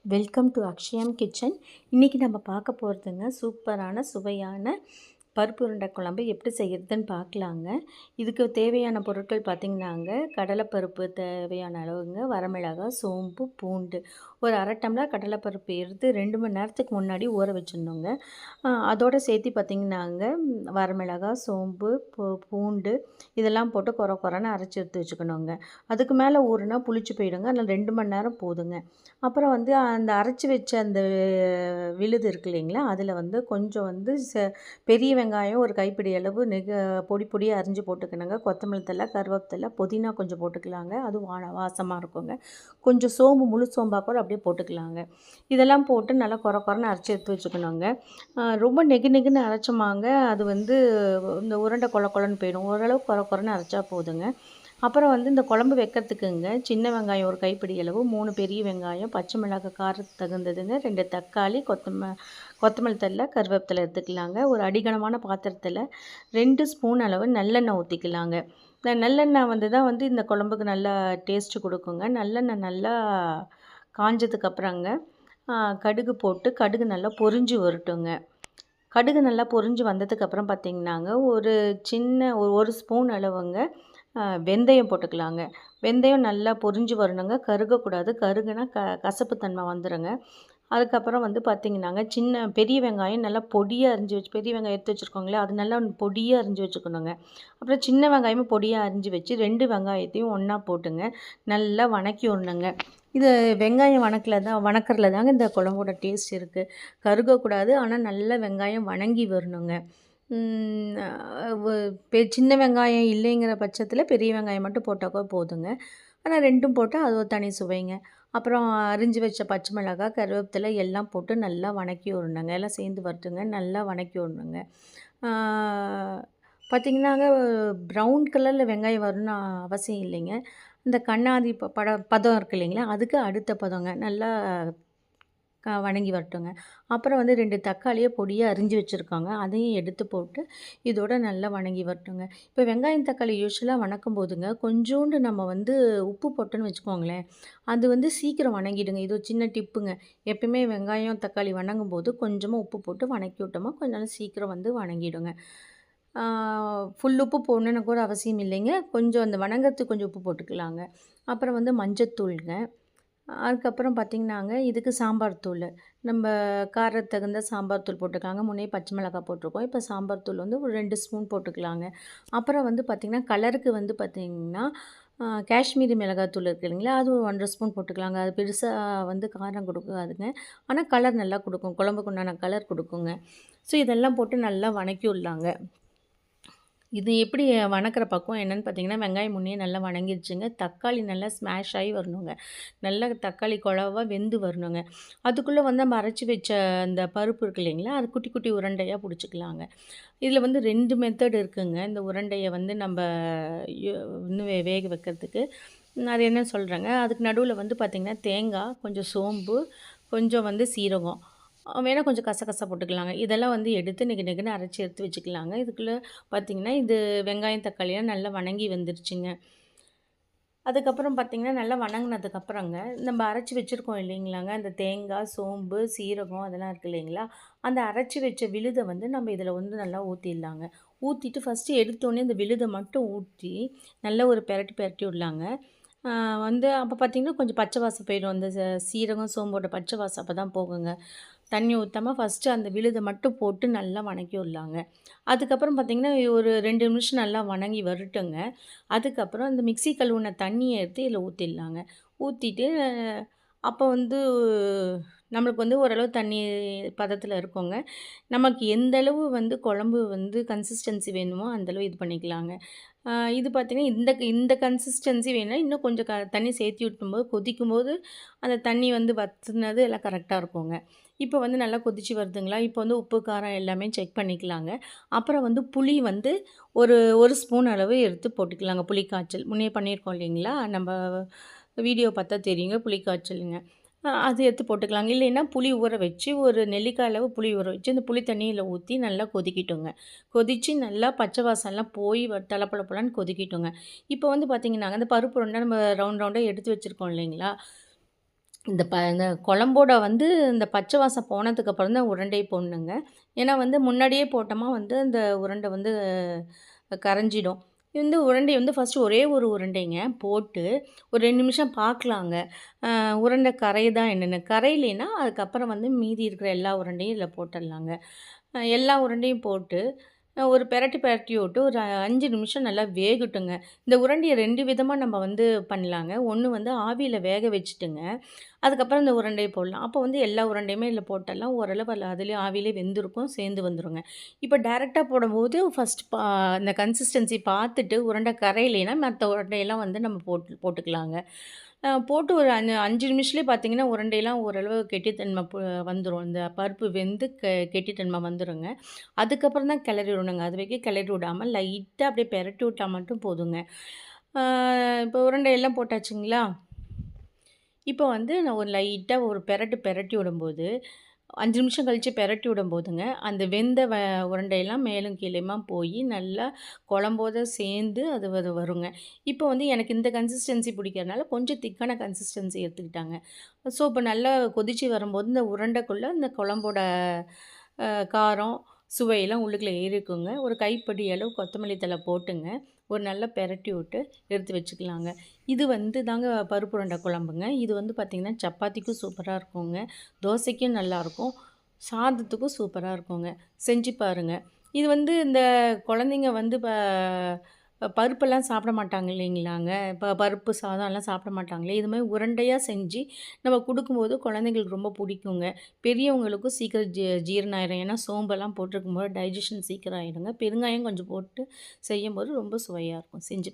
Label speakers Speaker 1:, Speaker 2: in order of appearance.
Speaker 1: Welcome to Akshayam kitchen. இன்றைக்கி நம்ம பார்க்க போகிறதுங்க சூப்பரான சுவையான பருப்பு உருண்டை குழம்பு எப்படி செய்கிறதுன்னு பார்க்கலாங்க. இதுக்கு தேவையான பொருட்கள் பார்த்திங்கன்னாங்க, கடலைப்பருப்பு தேவையான அளவுங்க, வரமிளகாய், சோம்பு, பூண்டு. ஒரு அரை டம்ளர் கடலைப்பருப்பு எடுத்து 2 மணி நேரத்துக்கு முன்னாடி ஊற வச்சிடணுங்க. அதோடு சேர்த்து பார்த்திங்கன்னாங்க, வரமிளகாய், சோம்பு, பூண்டு இதெல்லாம் போட்டு கொரன்னு அரைச்சி எடுத்து வச்சுக்கணுங்க. அதுக்கு மேலே ஊறுனா புளிச்சு போயிடுங்க. அதனால் 2 மணி நேரம் போதுங்க. அப்புறம் வந்து அந்த அரைச்சி வச்ச அந்த விழுது இருக்கு இல்லைங்களா, அதில் வந்து கொஞ்சம் வந்து பெரிய வெங்காயம் ஒரு கைப்பிடி அளவு பொடி பொடியாக அரிஞ்சு போட்டுக்கணுங்க. கொத்தமல்லி தழை, கருவேப்பிலை, புதினா கொஞ்சம் போட்டுக்கலாங்க. அது வாசமாக இருக்குங்க. கொஞ்சம் சோம்பு, முழு சோம்பாக கூட அப்படியே போட்டுக்கலாங்க. இதெல்லாம் போட்டு நல்லா கொரன்னு அரைச்சி எடுத்து வச்சுக்கணுங்க. ரொம்ப நெகுன்னு அரைச்சோமாங்க, அது வந்து இந்த உருண்டை கொலன்னு போயிடும். ஓரளவு கொரன்னு அரைச்சா போதுங்க. அப்புறம் வந்து இந்த குழம்பு வைக்கிறதுக்குங்க, சின்ன வெங்காயம் ஒரு கைப்பிடி அளவு, 3 பெரிய வெங்காயம், பச்சை மிளகாய் காரத்துக்கு தகுந்ததுங்க, 2 தக்காளி, கொத்தமல்லி தழை, கருவேப்பிலை எடுத்துக்கலாங்க. ஒரு அடிகனமான பாத்திரத்தில் 2 ஸ்பூன் அளவு நல்லெண்ணெய் ஊற்றிக்கலாங்க. இந்த நல்லெண்ணெய் வந்து தான் வந்து இந்த குழம்புக்கு நல்லா டேஸ்ட்டு கொடுக்குங்க. நல்லெண்ணெய் நல்லா காஞ்சதுக்கப்புறங்க கடுகு போட்டு, கடுகு நல்லா பொரிஞ்சு வரட்டுங்க. கடுகு நல்லா பொரிஞ்சு வந்ததுக்கப்புறம் பார்த்திங்கனாங்க, ஒரு சின்ன ஒரு ஸ்பூன் அளவுங்க வெந்தயம் போட்டுக்கலாங்க. வெந்தயம் நல்லா பொரிஞ்சு வரணுங்க, கருகக்கூடாது. கருகுனா கசப்பு தன்மை வந்துடுங்க. அதுக்கப்புறம் வந்து பார்த்திங்கனாங்க, பெரிய வெங்காயம் நல்லா பொடியாக அரிஞ்சு வச்சு, பெரிய வெங்காயம் எடுத்து வச்சுருக்கோங்களே, அது நல்லா பொடியாக அரிஞ்சு வச்சுக்கணுங்க. அப்புறம் சின்ன வெங்காயமும் பொடியாக அரிஞ்சு வச்சு 2 வெங்காயத்தையும் ஒன்றா போட்டுங்க நல்லா வணக்கி விடணுங்க. இது வெங்காயம் வணக்கிறதுல தாங்க இந்த குழம்போட டேஸ்ட் இருக்குது. கருகக்கூடாது, ஆனால் நல்லா வெங்காயம் வணங்கி வரணுங்க. சின்ன வெங்காயம் இல்லைங்கிற பட்சத்தில் பெரிய வெங்காயம் மட்டும் போட்டால் கூட போதுங்க. ஆனால் 2ம் போட்டால் அது ஒரு தனி சுவைங்க. அப்புறம் அரிஞ்சு வச்ச பச்சை மிளகாய், கருவேப்பிலை எல்லாம் போட்டு நல்லா வணக்கி விடணுங்க. எல்லாம் சேர்ந்து வரட்டுங்க, நல்லா வணக்கி விடணுங்க. பார்த்திங்கன்னாங்க, ப்ரௌன் கலரில் வெங்காயம் வரணும்னு அவசியம் இல்லைங்க. இந்த கண்ணாடி பதம் இருக்குது இல்லைங்களா, அதுக்கு அடுத்த பதங்க நல்லா வணங்கி வரட்டுங்க. அப்புறம் வந்து 2 தக்காளியை பொடியாக அரிஞ்சு வச்சுருக்காங்க, அதையும் எடுத்து போட்டு இதோட நல்லா வணங்கி வரட்டுங்க. இப்போ வெங்காயம் தக்காளி யூஸ்வலாக வணக்கும் போதுங்க, கொஞ்சோண்டு நம்ம வந்து உப்பு போட்டோன்னு வச்சுக்கோங்களேன், அது வந்து சீக்கிரம் வணங்கிடுங்க. இது ஒரு சின்ன டிப்புங்க. எப்பயுமே வெங்காயம் தக்காளி வணங்கும் போது கொஞ்சமாக உப்பு போட்டு வணக்கி விட்டோமா கொஞ்சம் நல்லா சீக்கிரம் வந்து வணங்கிடுங்க. ஃபுல் உப்பு போடணுன்னு கூட அவசியம் இல்லைங்க. கொஞ்சம் அந்த வணங்கிறதுக்கு கொஞ்சம் உப்பு போட்டுக்கலாங்க. அப்புறம் வந்து மஞ்சத்தூளுங்க. அதுக்கப்புறம் பார்த்திங்கனாங்க, இதுக்கு சாம்பார் தூள், நம்ம காரத்துக்கு தகுந்த சாம்பார் தூள் போட்டுக்கலாங்க. முன்னே பச்சை மிளகாய் போட்டிருக்கோம், இப்போ சாம்பார் தூள் வந்து ஒரு 2 ஸ்பூன் போட்டுக்கலாங்க. அப்புறம் வந்து பார்த்திங்கன்னா, கலருக்கு வந்து பார்த்திங்கன்னா காஷ்மீரி மிளகாய் தூள் இருக்குது இல்லைங்களா, அது ஒரு 1½ ஸ்பூன் போட்டுக்கலாங்க. அது பெருசாக வந்து காரம் கொடுக்காதுங்க, ஆனால் கலர் நல்லா கொடுக்கும், குழம்புக்கு உண்டான கலர் கொடுக்குங்க. ஸோ இதெல்லாம் போட்டு நல்லா வணக்கி விடலாங்க. இது எப்படி வணக்கிற பக்குவம் என்னென்னு பார்த்தீங்கன்னா, வெங்காயம் முன்னே நல்லா வணங்கிருச்சுங்க. தக்காளி நல்லா ஸ்மாஷ் ஆகி வரணுங்க. நல்லா தக்காளி குழவா வெந்து வரணுங்க. அதுக்குள்ளே வந்து நம்ம அரைச்சி வச்ச அந்த பருப்பு இருக்கு இல்லைங்களா, அது குட்டி குட்டி உருண்டையாக பிடிச்சிக்கலாங்க. இதில் வந்து 2 மெத்தட் இருக்குங்க. இந்த உருண்டையை வந்து நம்ம இன்னும் வேக வைக்கிறதுக்கு. அது என்னன்னு சொல்கிறேங்க. அதுக்கு நடுவில் வந்து பார்த்திங்கன்னா, தேங்காய், கொஞ்சம் சோம்பு, கொஞ்சம் வந்து சீரகம், வேணால் கொஞ்சம் கசகசா போட்டுக்கலாங்க. இதெல்லாம் வந்து எடுத்து நெகுன்னு அரைச்சி எடுத்து வச்சுக்கலாங்க. இதுக்குள்ளே பார்த்திங்கன்னா, இது வெங்காயம் தக்காளியாக நல்லா வணங்கி வந்துருச்சுங்க. அதுக்கப்புறம் பார்த்திங்கன்னா, நல்லா வணங்கினதுக்கப்புறங்க நம்ம அரைச்சி வச்சுருக்கோம் இல்லைங்களாங்க, அந்த தேங்காய், சோம்பு, சீரகம் அதெல்லாம் இருக்குது இல்லைங்களா, அந்த அரைச்சி வச்ச விழுதை வந்து நம்ம இதில் வந்து நல்லா ஊற்றிடலாங்க. ஊற்றிட்டு ஃபஸ்ட்டு எடுத்தோடனே இந்த விழுதை மட்டும் ஊற்றி நல்லா ஒரு பெரட்டி விடலாங்க. வந்து அப்போ பார்த்திங்கன்னா, கொஞ்சம் பச்சை வாசம் போயிடும். அந்த சீரகம், சோம்போட பச்சை வாசம் அப்போ தான் போகுங்க. தண்ணி ஊற்றாமல் ஃபஸ்ட்டு அந்த விழுதை மட்டும் போட்டு நல்லா வணக்கி விடலாங்க. அதுக்கப்புறம் பார்த்திங்கன்னா, ஒரு 2 நிமிஷம் நல்லா வணங்கி வரட்டுங்க. அதுக்கப்புறம் அந்த மிக்ஸி கழுவுன தண்ணியை எடுத்து இதில் ஊற்றிடலாங்க. ஊற்றிட்டு அப்போ வந்து நம்மளுக்கு வந்து ஓரளவு தண்ணி பதத்தில் இருக்குங்க. நமக்கு எந்த அளவு வந்து குழம்பு வந்து கன்சிஸ்டன்சி வேணுமோ அந்தளவு இது பண்ணிக்கலாங்க. இது பார்த்திங்கன்னா, இந்த கன்சிஸ்டன்சி வேணும்னா இன்னும் கொஞ்சம் தண்ணி சேர்த்தி விட்டும்போது கொதிக்கும்போது அந்த தண்ணி வந்து வற்றுனது எல்லாம் கரெக்டாக இருக்குங்க. இப்போ வந்து நல்லா கொதிச்சு வருதுங்களா, இப்போ வந்து உப்பு, காரம் எல்லாமே செக் பண்ணிக்கலாங்க. அப்புறம் வந்து புளி வந்து ஒரு ஸ்பூன் அளவு எடுத்து போட்டுக்கலாங்க. புளி காய்ச்சல் முன்னே பண்ணியிருக்கோம் இல்லைங்களா, நம்ம வீடியோ பார்த்தா தெரியுங்க, புளி காய்ச்சலுங்க. அது எடுத்து போட்டுக்கலாங்க. இல்லைன்னா புளி ஊற வச்சு ஒரு நெல்லிக்காய் அளவு புளி ஊற வச்சு அந்த புளி தண்ணியில் ஊற்றி நல்லா கொதிக்கிட்டோங்க. கொதித்து நல்லா பச்சை வாசம்லாம் போய் தளபளப்பலான்னு கொதிக்கிட்டோங்க. இப்போ வந்து பார்த்திங்கன்னாங்க, அந்த பருப்பு உருண்டை நம்ம ரவுண்டாக எடுத்து வச்சுருக்கோம் இல்லைங்களா, இந்த குழம்போட வந்து இந்த பச்சை வாசம் போனதுக்கப்புறம் தான் உருண்டை போடணுங்க. ஏன்னா வந்து முன்னாடியே போட்டோமா வந்து அந்த உருண்டை வந்து கரைஞ்சிடும். உருண்டை வந்து ஃபஸ்ட்டு ஒரே ஒரு உருண்டைங்க போட்டு ஒரு 2 நிமிஷம் பார்க்கலாங்க. உருண்டை கரையுதா என்னன்னு. கரையலைன்னா அதுக்கப்புறம் வந்து மீதி இருக்கிற எல்லா உருண்டையும் இதில போட்டுடலாங்க. எல்லா உருண்டையும் போட்டு ஒரு பெரட்டி விட்டு ஒரு 5 நிமிஷம் நல்லா வேகட்டுங்க. இந்த உருண்டைய 2 விதமா நம்ம வந்து பண்ணலாங்க. ஒண்ணு வந்து ஆவியில வேக வச்சுட்டுங்க, அதுக்கப்புறம் இந்த உருண்டைய போடலாம். அப்போ வந்து எல்லா உருண்டையுமே இதில போட்டரலாம். ஓரளவு அதிலயே ஆவியிலே வெந்திருக்கும், சேர்ந்து வந்துருங்க. இப்போ டைரக்ட்டா போடும்போது ஃபர்ஸ்ட் இந்த கன்சிஸ்டன்சி பார்த்துட்டு உருண்டை கரையலைன்னா, மத்த உருண்டையெல்லாம் வந்து நம்ம போட்டுக்கலாங்க. போட்டு ஒரு 5 நிமிஷத்துலயே பார்த்தீங்கன்னா, உருண்டையெல்லாம் ஓரளவு கெட்டித்தன்மை வந்துரும். இந்த பருப்பு வெந்து கெட்டித்தன்மை வந்துருங்க. அதுக்கப்புறம் தான் கிளறி விடணுங்க. அது வரைக்கும் கிளறி விடாம லைட்டா அப்படியே பெரட்டி விட்டா மட்டும் போதுங்க. இப்போ உருண்டையெல்லாம் போட்டாச்சுங்களா? இப்போ வந்து நான் ஒரு லைட்டா ஒரு பெரட்டி விடும்போது, 5 நிமிஷம் கழிச்சு பெரட்டி விடும்போதுங்க, அந்த வெந்த உருண்டையெல்லாம் மேலும் கீழயுமா போயி நல்லா குழம்போட சேர்ந்து அது வருங்க. இப்போ வந்து எனக்கு இந்த கன்சிஸ்டன்சி பிடிக்கிறனால கொஞ்சம் திக்கான கன்சிஸ்டன்சி எடுத்துக்கிட்டாங்க. ஸோ, இப்போ நல்லா கொதிச்சு வரும்போது இந்த உருண்டைக்குள்ள இந்த குழம்போட காரம், சுவையெல்லாம் உள்ளுக்குள்ள ஏறிக்குங்க. ஒரு கைப்பிடி அளவு கொத்தமல்லி தழை போட்டுங்க, ஒரு நல்லா பெரட்டி விட்டு எடுத்து வச்சுக்கலாங்க. இது வந்து தாங்க பருப்பு உருண்டை குழம்புங்க. இது வந்து பார்த்திங்கன்னா, சப்பாத்திக்கும் சூப்பரா இருக்குங்க. தோசைக்கும் நல்லாயிருக்கும். சாதத்துக்கும் சூப்பரா இருக்குங்க. செஞ்சு பாருங்க. இது வந்து இந்த குழந்தைங்க வந்து பருப்பெல்லாம் சாப்பிட மாட்டாங்க இல்லைங்களாங்க. இப்போ பருப்பு சாதம்லாம் சாப்பிட மாட்டாங்களே, இது மாரி உருண்டையா செஞ்சு நம்ம குடுக்கும்போது குழந்தைங்களுக்கு ரொம்ப பிடிக்குங்க. பெரியவங்களுக்கும் சீக்கிரம் ஜீரணம் ஆயிரும். ஏன்னா சோம்பெல்லாம் போட்டிருக்கும்போது டைஜஷன் சீக்கிரம் ஆயிடுங்க. பெருங்காயம் கொஞ்சம் போட்டு செய்யும்போது ரொம்ப சுவையா இருக்கும். செஞ்சு